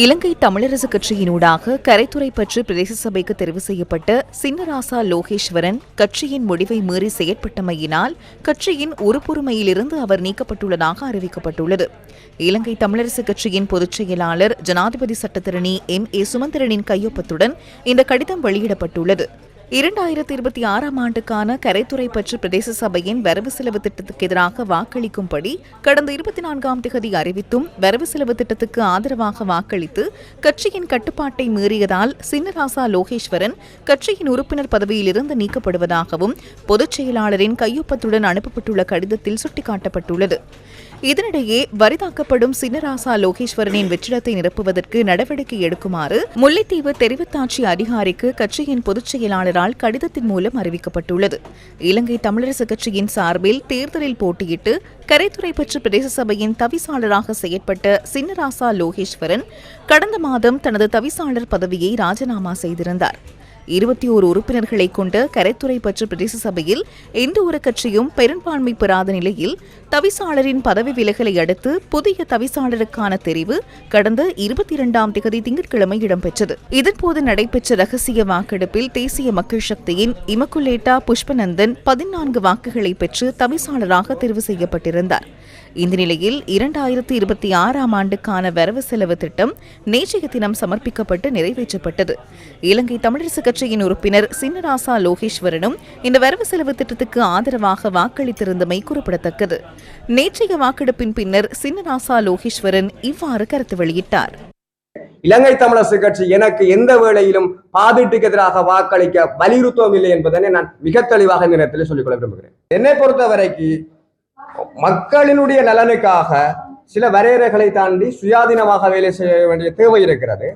இலங்கை தமிழரசு கட்சியினூடாக கரைத்துறை பற்று பிரதேச சபைக்கு தெரிவு செய்யப்பட்ட சின்னராசா லோகேஸ்வரன் கட்சியின் முடிவை மீறி செயற்பட்டமையினால் கட்சியின் உறுப்புரிமையிலிருந்து அவர் நீக்கப்பட்டுள்ளதாக அறிவிக்கப்பட்டுள்ளது. இலங்கை தமிழரசு கட்சியின் பொதுச் செயலாளர் ஜனாதிபதி சட்டத்தரணி M.A. சுமந்திரனின் கையொப்பத்துடன் இந்த கடிதம் வெளியிடப்பட்டுள்ளது. 2026 ஆண்டுக்கான கரைத்துறை பற்று பிரதேச சபையின் வரவு செலவு திட்டத்துக்கு எதிராக வாக்களிக்கும்படி கடந்த 24ஆம் தேதி அறிவித்தும் வரவு செலவு திட்டத்துக்கு ஆதரவாக வாக்களித்து கட்சியின் கட்டுப்பாட்டை மீறியதால் சின்னராசா லோகேஸ்வரன் கட்சியின் உறுப்பினர் பதவியிலிருந்து நீக்கப்படுவதாகவும் பொதுச் செயலாளரின் கையொப்பத்துடன் அனுப்பப்பட்டுள்ள கடிதத்தில் சுட்டிக்காட்டப்பட்டுள்ளது. இதனிடையே வரிதாக்கப்படும் சின்னராசா லோகேஸ்வரனின் வெற்றிடத்தை நிரப்புவதற்கு நடவடிக்கை எடுக்குமாறு முல்லைத்தீவு தெரிவத்தாட்சி அதிகாரிக்கு கட்சியின் பொதுச் செயலாளரால் கடிதத்தின் மூலம் அறிவிக்கப்பட்டுள்ளது. இலங்கை தமிழரசு கட்சியின் சார்பில் தேர்தலில் போட்டியிட்டு கரைத்துறை பற்று பிரதேச சபையின் தவிசாளராக செயற்பட்ட சின்னராசா லோகேஸ்வரன் கடந்த மாதம் தனது தவிசாளர் பதவியை ராஜினாமா செய்திருந்தார். 21 உறுப்பினர்களை கொண்ட கரைத்துறை பற்று பிரதேச சபையில் எந்த ஒரு கட்சியும் பெரும்பான்மை பெறாத நிலையில் தவிசாளரின் பதவி விலகலை அடுத்து புதிய தவிசாளருக்கான தெரிவு கடந்த 22ஆம் தேதி திங்கட்கிழமை இடம்பெற்றது. இதன்போது நடைபெற்ற ரகசிய வாக்கெடுப்பில் தேசிய மக்கள் சக்தியின் இமக்குலேட்டா புஷ்பநந்தன் 14 வாக்குகளை பெற்று தவிசாளராக தெரிவு செய்யப்பட்டிருந்தார். இந்த நிலையில் 2026ஆம் ஆண்டுக்கான வரவு செலவு திட்டம் நேற்றைய தினம் சமர்ப்பிக்கப்பட்டு நிறைவேற்றப்பட்டது. இலங்கை தமிழரசு கட்சியின் உறுப்பினர் சின்னராசா லோகேஸ்வரனும் இந்த வரவு செலவு திட்டத்துக்கு ஆதரவாக வாக்களித்திருந்தமை குறிப்பிடத்தக்கது. நேற்றைய வாக்கெடுப்பின் பின்னர் சின்னராசா லோகேஸ்வரன் இவ்வாறு கருத்து வெளியிட்டார். இலங்கை தமிழரசு கட்சி எனக்கு எந்த வேளையிலும் பாதீட்டுக்கு எதிராக வாக்களிக்க வலியுறுத்தவும் இல்லை என்பதனை நான் மிக தெளிவாக இந்த நேரத்தில் சொல்லிக்கொள்ள விரும்புகிறேன். என்னை பொறுத்தவரைக்கு மக்களினுடைய நலனுக்காக சில வரையறைகளை தாண்டி சுயாதீனமாக வேலை செய்ய வேண்டிய தேவை இருக்கிறது.